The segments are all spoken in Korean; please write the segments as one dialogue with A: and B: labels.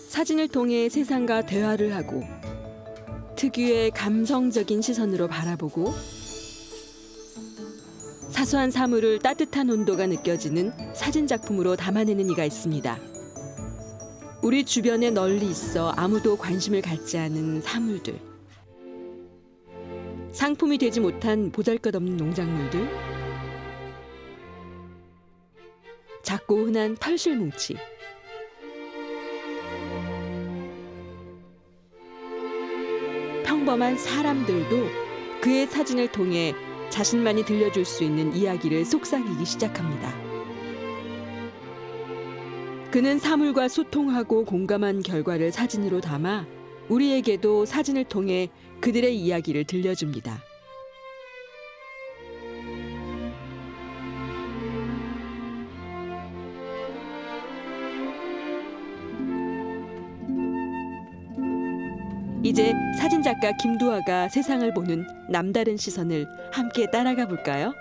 A: 사진을 통해 세상과 대화를 하고 특유의 감성적인 시선으로 바라보고 사소한 사물을 따뜻한 온도가 느껴지는 사진 작품으로 담아내는 이가 있습니다. 우리 주변에 널리 있어 아무도 관심을 갖지 않은 사물들. 상품이 되지 못한 보잘것없는 농작물들. 작고 흔한 털실 뭉치. 평범한 사람들도 그의 사진을 통해 자신만이 들려줄 수 있는 이야기를 속삭이기 시작합니다. 그는 사물과 소통하고 공감한 결과를 사진으로 담아 우리에게도 사진을 통해 그들의 이야기를 들려줍니다. 이제 사진작가 김두하가 세상을 보는 남다른 시선을 함께 따라가 볼까요?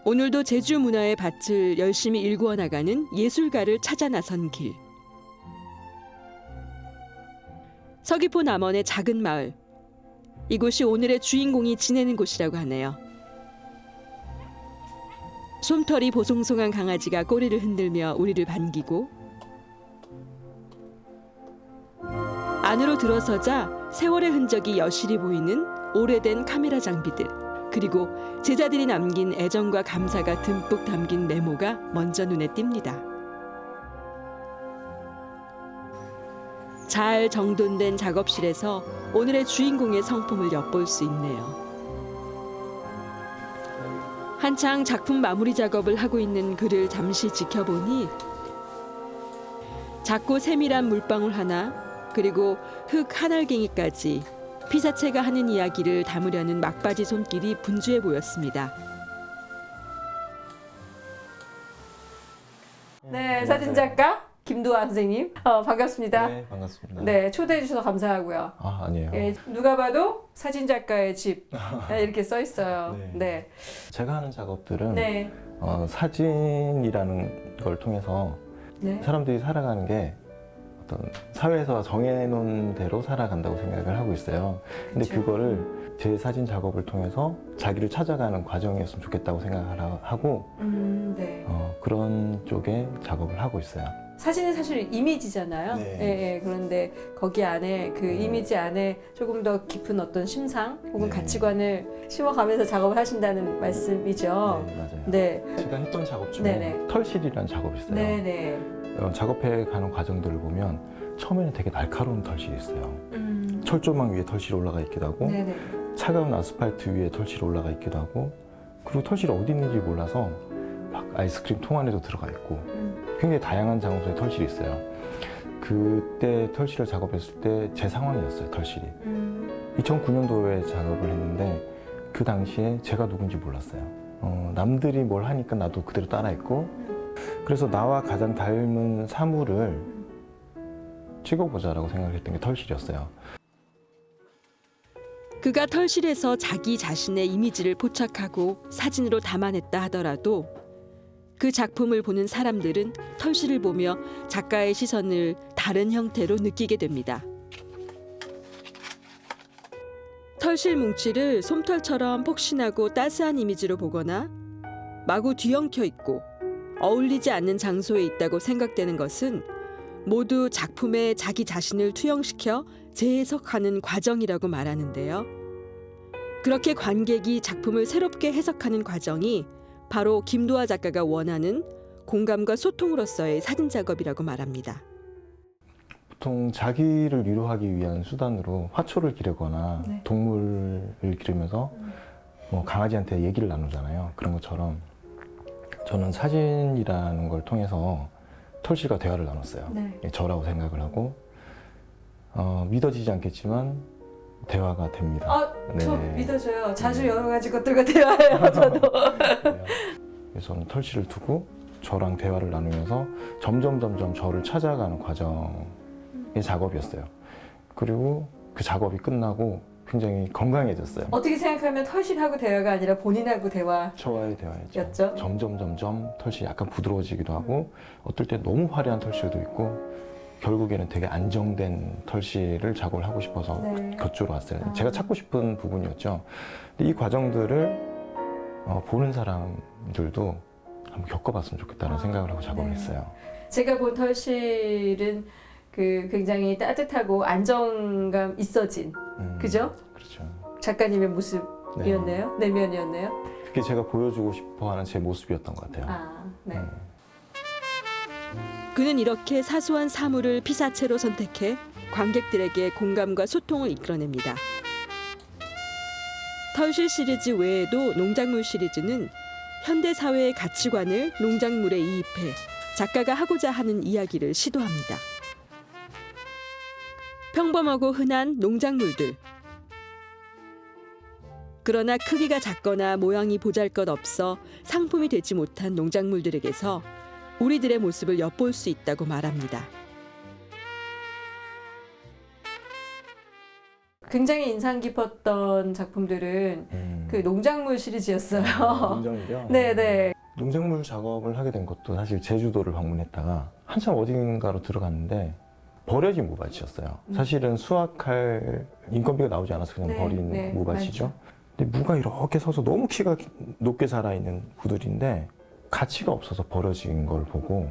A: 오늘도 제주 문화의 밭을 열심히 일구어 나가는 예술가를 찾아 나선 길. 서귀포 남원의 작은 마을. 이곳이 오늘의 주인공이 지내는 곳이라고 하네요. 솜털이 보송송한 강아지가 꼬리를 흔들며 우리를 반기고 안으로 들어서자 세월의 흔적이 여실히 보이는 오래된 카메라 장비들 그리고 제자들이 남긴 애정과 감사가 듬뿍 담긴 메모가 먼저 눈에 띕니다. 잘 정돈된 작업실에서 오늘의 주인공의 성품을 엿볼 수 있네요. 한창 작품 마무리 작업을 하고 있는 그를 잠시 지켜보니 작고 세밀한 물방울 하나 그리고 흙 하날갱이까지 피사체가 하는 이야기를 담으려는 막바지 손길이 분주해 보였습니다. 네, 사진작가 김두하 선생님 반갑습니다.
B: 네, 반갑습니다.
A: 네, 초대해 주셔서 감사하고요.
B: 아, 아니에요.
A: 예, 누가 봐도 사진작가의 집 이렇게 써 있어요.
B: 네.
A: 네.
B: 제가 하는 작업들은
A: 네.
B: 사진이라는 걸 통해서
A: 네.
B: 사람들이 살아가는 게 어떤 사회에서 정해놓은 대로 살아간다고 생각을 하고 있어요. 근데
A: 그쵸.
B: 그거를 제 사진 작업을 통해서 자기를 찾아가는 과정이었으면 좋겠다고 생각을 하고
A: 네.
B: 그런 쪽에 작업을 하고 있어요.
A: 사진은 사실 이미지잖아요.
B: 네.
A: 예, 예. 그런데 거기 안에 그 이미지 안에 조금 더 깊은 어떤 심상 혹은
B: 네.
A: 가치관을 심어가면서 작업을 하신다는 말씀이죠.
B: 네, 맞아요.
A: 네.
B: 제가 했던 작업 중에
A: 네네.
B: 털실이라는 작업이 있어요.
A: 네네.
B: 작업해 가는 과정들을 보면 처음에는 되게 날카로운 털실이 있어요. 철조망 위에 털실이 올라가 있기도 하고
A: 네네.
B: 차가운 아스팔트 위에 털실이 올라가 있기도 하고 그리고 털실이 어디 있는지 몰라서 막 아이스크림 통 안에도 들어가 있고 굉장히 다양한 장소에 털실이 있어요. 그때 털실을 작업했을 때 제 상황이었어요. 털실이 2009년도에 작업을 했는데 그 당시에 제가 누군지 몰랐어요. 남들이 뭘 하니까 나도 그대로 따라했고 그래서 나와 가장 닮은 사물을 찍어보자라고 생각을 했던 게 털실이었어요.
A: 그가 털실에서 자기 자신의 이미지를 포착하고 사진으로 담아냈다 하더라도 그 작품을 보는 사람들은 털실을 보며 작가의 시선을 다른 형태로 느끼게 됩니다. 털실 뭉치를 솜털처럼 폭신하고 따스한 이미지로 보거나 마구 뒤엉켜 있고 어울리지 않는 장소에 있다고 생각되는 것은 모두 작품에 자기 자신을 투영시켜 재해석하는 과정이라고 말하는데요. 그렇게 관객이 작품을 새롭게 해석하는 과정이 바로 김두하 작가가 원하는 공감과 소통으로서의 사진 작업이라고 말합니다.
B: 보통 자기를 위로하기 위한 수단으로 화초를 기르거나
A: 네.
B: 동물을 기르면서 뭐 강아지한테 얘기를 나누잖아요. 그런 것처럼 저는 사진이라는 걸 통해서 털실과 대화를 나눴어요.
A: 네.
B: 저라고 생각을 하고 믿어지지 않겠지만 대화가 됩니다.
A: 저
B: 네.
A: 믿어져요. 자주
B: 네.
A: 여러 가지 것들과 대화해요. 저도.
B: 그래서 저는 털실을 두고 저랑 대화를 나누면서 점점 저를 찾아가는 과정의 작업이었어요. 그리고 그 작업이 끝나고 굉장히 건강해졌어요.
A: 어떻게 생각하면 털실하고 대화가 아니라 본인하고 대화.
B: 저와의 대화였죠.
A: 였죠?
B: 점점 털실이 약간 부드러워지기도 하고 어떨 때 너무 화려한 털실도 있고 결국에는 되게 안정된 털실을 작업을 하고 싶어서
A: 네.
B: 그쪽으로 왔어요.
A: 아.
B: 제가 찾고 싶은 부분이었죠. 근데 이 과정들을 보는 사람들도 한번 겪어봤으면 좋겠다는 생각을 하고 작업을
A: 네.
B: 했어요.
A: 제가 본 털실은 그 굉장히 따뜻하고 안정감 있어진 그죠?
B: 그렇죠.
A: 작가님의 모습이었네요. 내면이었네요.
B: 그게 제가 보여주고 싶어하는 제 모습이었던 것 같아요.
A: 아, 네. 그는 이렇게 사소한 사물을 피사체로 선택해 관객들에게 공감과 소통을 이끌어냅니다. 털실 시리즈 외에도 농작물 시리즈는 현대 사회의 가치관을 농작물에 이입해 작가가 하고자 하는 이야기를 시도합니다. 평범하고 흔한 농작물들. 그러나 크기가 작거나 모양이 보잘것없어 상품이 되지 못한 농작물들에게서 우리들의 모습을 엿볼 수 있다고 말합니다. 굉장히 인상 깊었던 작품들은 그 농작물 시리즈였어요.
B: 농작물이요?
A: 네네.
B: 농작물 작업을 하게 된 것도 사실 제주도를 방문했다가 한참 어딘가로 들어갔는데 버려진 무밭이었어요. 사실은 수확할 인건비가 나오지 않아서 그냥
A: 네,
B: 버린
A: 네,
B: 무밭이죠. 근데 무가 이렇게 서서 너무 키가 높게 자라있는 구들인데 가치가 없어서 버려진 걸 보고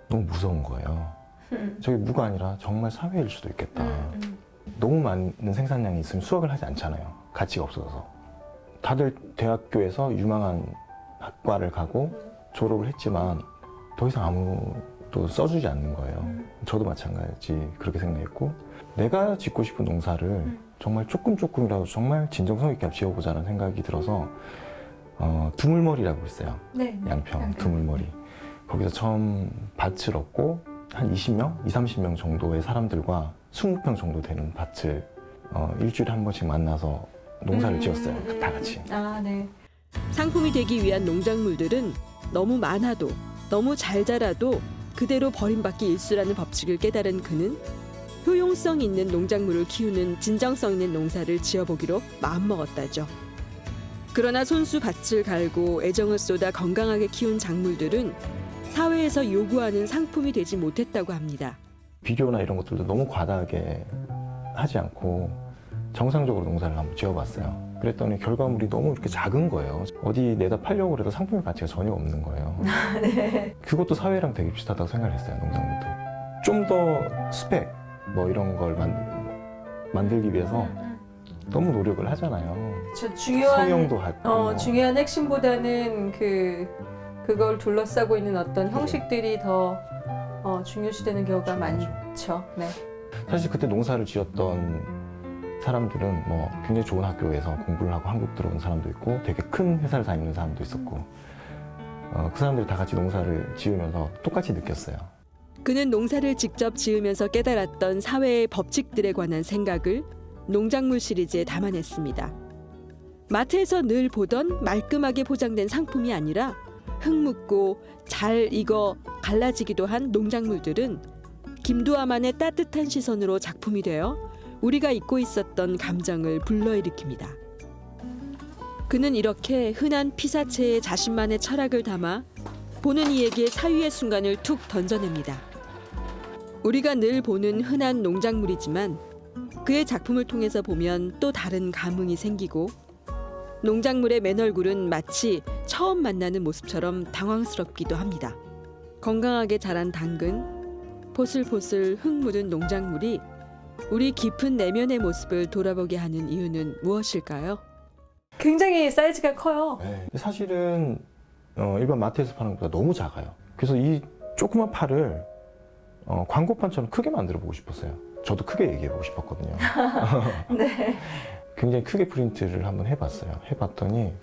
B: 너무 무서운 거예요. 저게 무가 아니라 정말 사회일 수도 있겠다. 너무 많은 생산량이 있으면 수확을 하지 않잖아요. 가치가 없어서. 다들 대학교에서 유망한 학과를 가고 졸업을 했지만 더 이상 아무도 써주지 않는 거예요. 저도 마찬가지 그렇게 생각했고 내가 짓고 싶은 농사를 정말 조금이라도 정말 진정성 있게 지어보자는 생각이 들어서 두물머리라고 있어요.
A: 네.
B: 양평 두물머리. 거기서 처음 밭을 얻고 한 20명, 30명 정도의 사람들과 20평 정도 되는 밭을 일주일에 한 번씩 만나서 농사를 지었어요. 다 같이.
A: 아, 네. 상품이 되기 위한 농작물들은 너무 많아도 너무 잘 자라도 그대로 버림받기 일쑤라는 법칙을 깨달은 그는 효용성 있는 농작물을 키우는 진정성 있는 농사를 지어보기로 마음먹었다죠. 그러나 손수 밭을 갈고 애정을 쏟아 건강하게 키운 작물들은 사회에서 요구하는 상품이 되지 못했다고 합니다.
B: 비료나 이런 것들도 너무 과다하게 하지 않고 정상적으로 농사를 한번 지어봤어요. 그랬더니 결과물이 너무 이렇게 작은 거예요. 어디 내다 팔려고 그래도 상품의 가치가 전혀 없는 거예요.
A: 네.
B: 그것도 사회랑 되게 비슷하다고 생각을 했어요. 농작물도. 좀 더 스펙 뭐 이런 걸 만들기 위해서 너무 노력을 하잖아요.
A: 저 중요한
B: 성형도 하고
A: 중요한 핵심보다는 그걸 둘러싸고 있는 어떤 형식들이 더 중요시되는 경우가 많죠. 네.
B: 사실 그때 농사를 지었던 사람들은 뭐 굉장히 좋은 학교에서 공부를 하고 한국 들어온 사람도 있고 되게 큰 회사를 다니는 사람도 있었고 그 사람들이 다 같이 농사를 지으면서 똑같이 느꼈어요.
A: 그는 농사를 직접 지으면서 깨달았던 사회의 법칙들에 관한 생각을 농작물 시리즈에 담아냈습니다. 마트에서 늘 보던 말끔하게 포장된 상품이 아니라 흙묻고 잘 익어 갈라지기도 한 농작물들은 김두하만의 따뜻한 시선으로 작품이 되어 우리가 잊고 있었던 감정을 불러일으킵니다. 그는 이렇게 흔한 피사체에 자신만의 철학을 담아 보는 이에게 사유의 순간을 툭 던져냅니다. 우리가 늘 보는 흔한 농작물이지만 그의 작품을 통해서 보면 또 다른 감흥이 생기고 농작물의 맨 얼굴은 마치 처음 만나는 모습처럼 당황스럽기도 합니다. 건강하게 자란 당근, 포슬포슬 흙 묻은 농작물이 우리 깊은 내면의 모습을 돌아보게 하는 이유는 무엇일까요? 굉장히 사이즈가 커요.
B: 네. 사실은 일반 마트에서 파는 것보다 너무 작아요. 그래서 이 조그만 팔을 광고판처럼 크게 만들어 보고 싶었어요. 저도 크게 얘기해 보고 싶었거든요.
A: 네.
B: 굉장히 크게 프린트를 한번 해봤어요. 해봤더니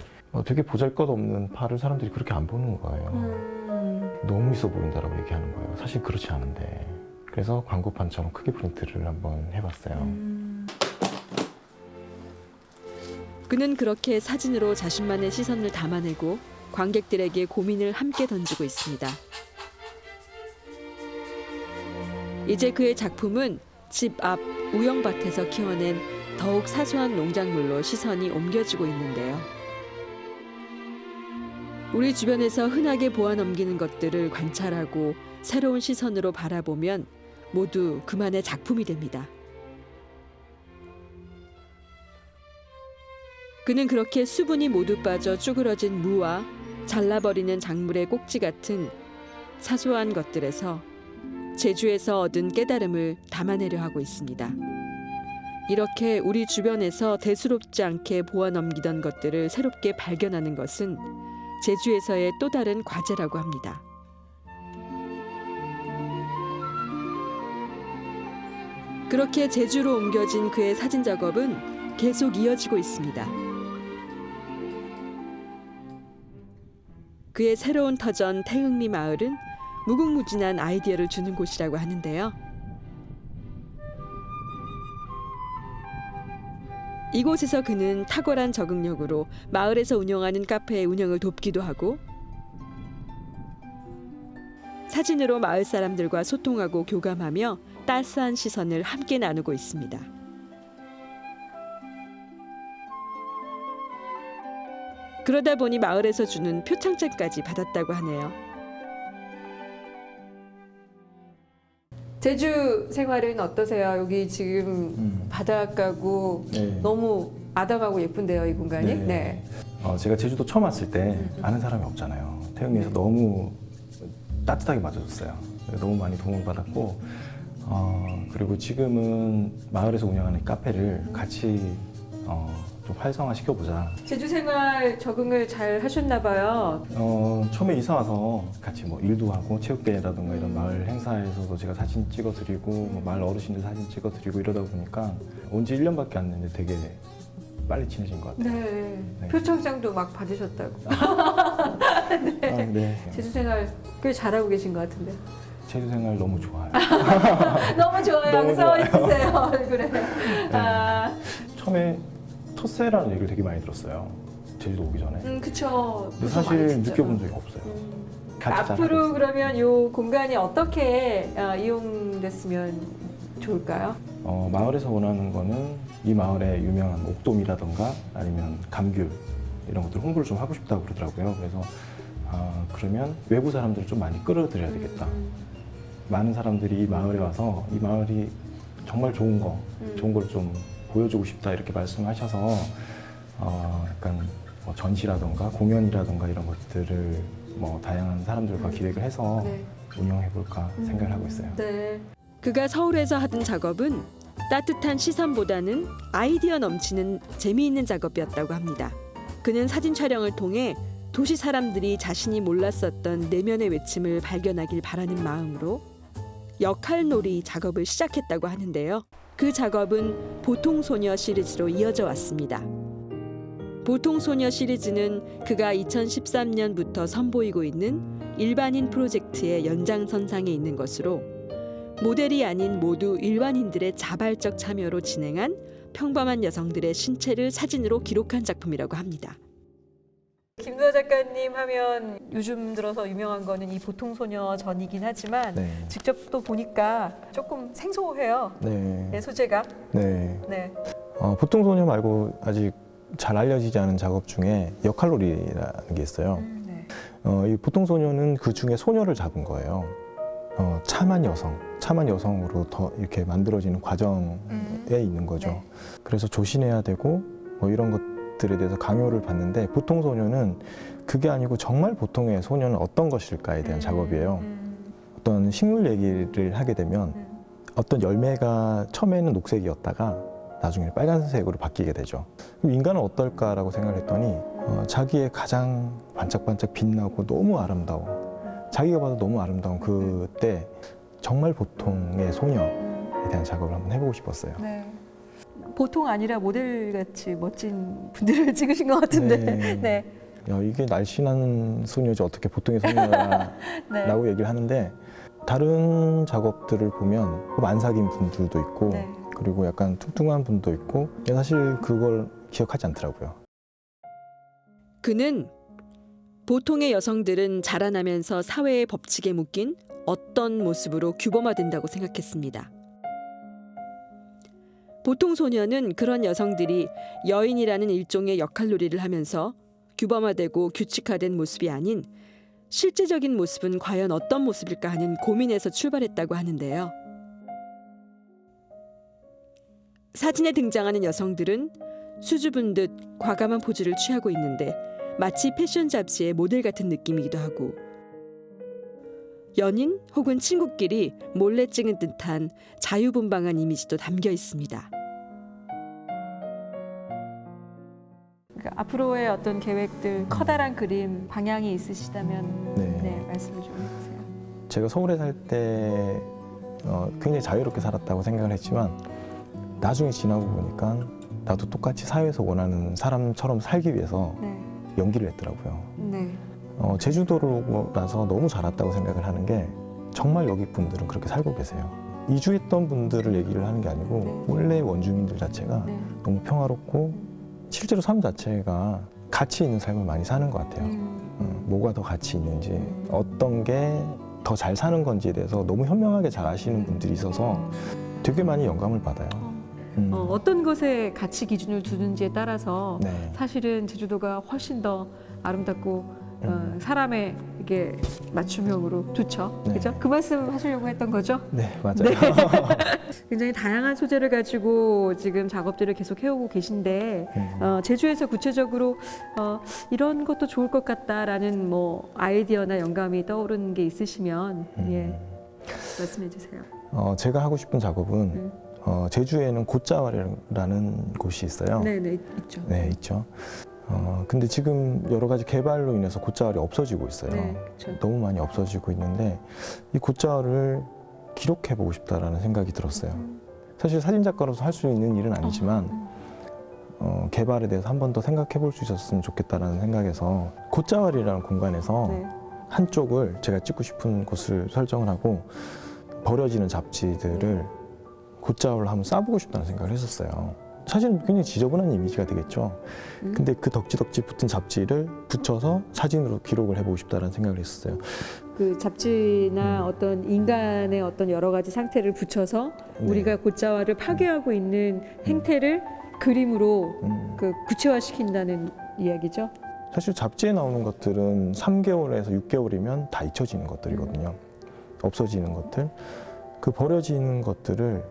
B: 되게 보잘것없는 팔을 사람들이 그렇게 안 보는 거예요. 너무 있어 보인다라고 얘기하는 거예요. 사실 그렇지 않은데. 그래서 광고판처럼 크게 프린트를 한번 해봤어요.
A: 그는 그렇게 사진으로 자신만의 시선을 담아내고 관객들에게 고민을 함께 던지고 있습니다. 이제 그의 작품은 집 앞 우영밭에서 키워낸 더욱 사소한 농작물로 시선이 옮겨지고 있는데요. 우리 주변에서 흔하게 보아 넘기는 것들을 관찰하고 새로운 시선으로 바라보면 모두 그만의 작품이 됩니다. 그는 그렇게 수분이 모두 빠져 쭈그러진 무와 잘라버리는 작물의 꼭지 같은 사소한 것들에서 제주에서 얻은 깨달음을 담아내려 하고 있습니다. 이렇게 우리 주변에서 대수롭지 않게 보아 넘기던 것들을 새롭게 발견하는 것은 제주에서의 또 다른 과제라고 합니다. 그렇게 제주로 옮겨진 그의 사진 작업은 계속 이어지고 있습니다. 그의 새로운 터전 태흥리 마을은 무궁무진한 아이디어를 주는 곳이라고 하는데요. 이곳에서 그는 탁월한 적응력으로 마을에서 운영하는 카페의 운영을 돕기도 하고 사진으로 마을 사람들과 소통하고 교감하며 따스한 시선을 함께 나누고 있습니다. 그러다 보니 마을에서 주는 표창장까지 받았다고 하네요. 제주 생활은 어떠세요? 여기 지금 바닷가고
B: 네.
A: 너무 아담하고 예쁜데요, 이 공간이?
B: 네. 제가 제주도 처음 왔을 때 아는 사람이 없잖아요. 태릉리에서 너무 따뜻하게 맞아줬어요. 너무 많이 도움을 받았고 그리고 지금은 마을에서 운영하는 카페를 같이 좀 활성화 시켜보자.
A: 제주 생활 적응을 잘 하셨나 봐요.
B: 처음에 이사 와서 같이 뭐 일도 하고 체육대회라든가 이런 마을 행사에서도 제가 사진 찍어드리고 뭐 마을 어르신들 사진 찍어드리고 이러다 보니까 온 지 1년밖에 안 됐는데 되게 빨리 친해진 것 같아요.
A: 네.
B: 네.
A: 표창장도 막 받으셨다고.
B: 네. 네.
A: 제주 생활 꽤 잘하고 계신 것 같은데.
B: 제주 생활 너무 좋아요.
A: 너무 좋아요.
B: 너무
A: 써
B: 좋아요.
A: 있으세요, 얼굴에.
B: 처음에 텃세라는 얘기를 되게 많이 들었어요. 제주도 오기 전에.
A: 그쵸.
B: 근데 사실 느껴본 적이 없어요. 같이
A: 앞으로 그러면 이 공간이 어떻게 이용됐으면 좋을까요?
B: 마을에서 원하는 거는 이 마을의 유명한 옥돔이라던가 아니면 감귤 이런 것들 홍보를 좀 하고 싶다고 그러더라고요. 그래서 그러면 외부 사람들을 좀 많이 끌어들여야 되겠다. 많은 사람들이 이 마을에 와서 이 마을이 정말 좋은 걸 좀 보여주고 싶다 이렇게 말씀하셔서 약간 뭐 전시라던가 공연이라던가 이런 것들을 뭐 다양한 사람들과 기획을 해서 운영해볼까 생각을 하고 있어요.
A: 네. 그가 서울에서 하던 작업은 따뜻한 시선보다는 아이디어 넘치는 재미있는 작업이었다고 합니다. 그는 사진 촬영을 통해 도시 사람들이 자신이 몰랐었던 내면의 외침을 발견하길 바라는 마음으로 역할놀이 작업을 시작했다고 하는데요. 그 작업은 보통소녀 시리즈로 이어져 왔습니다. 보통소녀 시리즈는 그가 2013년부터 선보이고 있는 일반인 프로젝트의 연장선상에 있는 것으로 모델이 아닌 모두 일반인들의 자발적 참여로 진행한 평범한 여성들의 신체를 사진으로 기록한 작품이라고 합니다. 김노아 작가님 하면 요즘 들어서 유명한 거는 이 보통소녀 전이긴 하지만 직접 또 보니까 조금 생소해요. 네, 소재가.
B: 네.
A: 네.
B: 보통소녀 말고 아직 잘 알려지지 않은 작업 중에 역할놀이라는 게 있어요. 이 보통소녀는 그 중에 소녀를 잡은 거예요. 참한 여성으로 더 이렇게 만들어지는 과정에 있는 거죠.
A: 네.
B: 그래서 조심해야 되고 뭐 이런 것들에 대해서 강요를 받는데 보통소녀는 그게 아니고 정말 보통의 소녀는 어떤 것일까에 대한 작업이에요. 어떤 식물 얘기를 하게 되면 어떤 열매가 처음에는 녹색이었다가 나중에 빨간색으로 바뀌게 되죠. 그럼 인간은 어떨까라고 생각을 했더니 자기의 가장 반짝반짝 빛나고 너무 아름다워 자기가 봐도 너무 아름다운 그때 정말 보통의 소녀에 대한 작업을 한번 해보고 싶었어요.
A: 네. 보통 아니라 모델같이 멋진 분들을 찍으신 것 같은데. 네.
B: 야, 이게 날씬한 소녀지 어떻게 보통의 소녀라고
A: 네.
B: 얘기를 하는데 다른 작업들을 보면 만삭인 분들도 있고 그리고 약간 뚱뚱한 분도 있고 사실 그걸 기억하지 않더라고요.
A: 그는 보통의 여성들은 자라나면서 사회의 법칙에 묶인 어떤 모습으로 규범화된다고 생각했습니다. 보통 소녀는 그런 여성들이 여인이라는 일종의 역할놀이를 하면서 규범화되고 규칙화된 모습이 아닌 실제적인 모습은 과연 어떤 모습일까 하는 고민에서 출발했다고 하는데요. 사진에 등장하는 여성들은 수줍은 듯 과감한 포즈를 취하고 있는데 마치 패션 잡지의 모델 같은 느낌이기도 하고 연인 혹은 친구끼리 몰래 찍은 듯한 자유분방한 이미지도 담겨 있습니다.
C: 그러니까 앞으로의 어떤 계획들, 커다란 그림, 방향이 있으시다면
B: 네.
C: 말씀을 좀 해주세요.
B: 제가 서울에 살 때 굉장히 자유롭게 살았다고 생각을 했지만 나중에 지나고 보니까 나도 똑같이 사회에서 원하는 사람처럼 살기 위해서
C: 네.
B: 연기를 했더라고요.
C: 네.
B: 제주도로 오고 나서 너무 잘 왔다고 생각을 하는 게 정말 여기 분들은 그렇게 살고 계세요. 이주했던 분들을 얘기를 하는 게 아니고
C: 네.
B: 원래 원주민들 자체가
C: 네.
B: 너무 평화롭고 실제로 삶 자체가 가치 있는 삶을 많이 사는 것 같아요. 뭐가 더 가치 있는지 어떤 게 더 잘 사는 건지에 대해서 너무 현명하게 잘 아시는 분들이 있어서 되게 많이 영감을 받아요.
C: 어떤 것에 가치 기준을 두는지에 따라서
B: 네.
C: 사실은 제주도가 훨씬 더 아름답고 사람의 이게 맞춤형으로 좋죠.
B: 네.
C: 그죠? 그 말씀 하시려고 했던 거죠?
B: 네, 맞아요.
C: 네. 굉장히 다양한 소재를 가지고 지금 작업들을 계속 해오고 계신데 제주에서 구체적으로 이런 것도 좋을 것 같다라는 뭐 아이디어나 영감이 떠오르는 게 있으시면 예, 말씀해 주세요.
B: 제가 하고 싶은 작업은 제주에는 곶자왈이라는 곳이 있어요.
C: 네, 네, 있죠.
B: 네, 있죠. 근데 지금 여러 가지 개발로 인해서 곶자왈이 없어지고 있어요.
C: 네, 그렇죠.
B: 너무 많이 없어지고 있는데 이 곶자왈을 기록해보고 싶다라는 생각이 들었어요. 사실 사진작가로서 할 수 있는 일은 아니지만 개발에 대해서 한 번 더 생각해볼 수 있었으면 좋겠다라는 생각에서 곶자왈이라는 공간에서
C: 네.
B: 한쪽을 제가 찍고 싶은 곳을 설정을 하고 버려지는 잡지들을 곶자왈로 한번 싸보고 싶다는 생각을 했었어요. 사실은 굉장히 지저분한 이미지가 되겠죠. 근데 그 덕지덕지 붙은 잡지를 붙여서 사진으로 기록을 해보고 싶다는 생각을 했었어요.
C: 그 잡지나 어떤 인간의 어떤 여러 가지 상태를 붙여서
B: 네.
C: 우리가 곶자왈을 파괴하고 있는 행태를 그림으로 그 구체화시킨다는 이야기죠.
B: 사실 잡지에 나오는 것들은 3개월에서 6개월이면 다 잊혀지는 것들이거든요. 없어지는 것들. 그 버려지는 것들을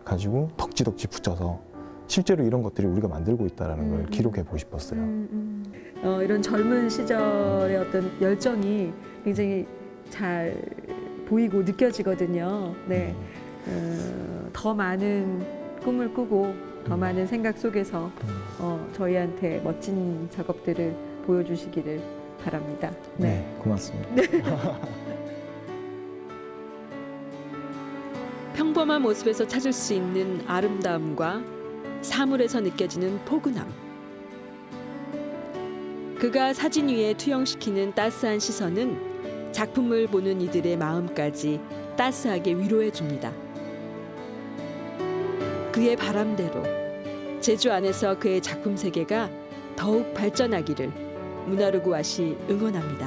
B: 가지고 덕지덕지 붙여서 실제로 이런 것들이 우리가 만들고 있다는 걸 기록해보고 싶었어요.
C: 이런 젊은 시절의 어떤 열정이 굉장히 잘 보이고 느껴지거든요. 네. 더 많은 꿈을 꾸고 더 많은 생각 속에서 저희한테 멋진 작업들을 보여주시기를 바랍니다.
B: 네, 고맙습니다.
A: 평범한 모습에서 찾을 수 있는 아름다움과 사물에서 느껴지는 포근함. 그가 사진 위에 투영시키는 따스한 시선은 작품을 보는 이들의 마음까지 따스하게 위로해 줍니다. 그의 바람대로 제주 안에서 그의 작품 세계가 더욱 발전하기를 문화르구아시 응원합니다.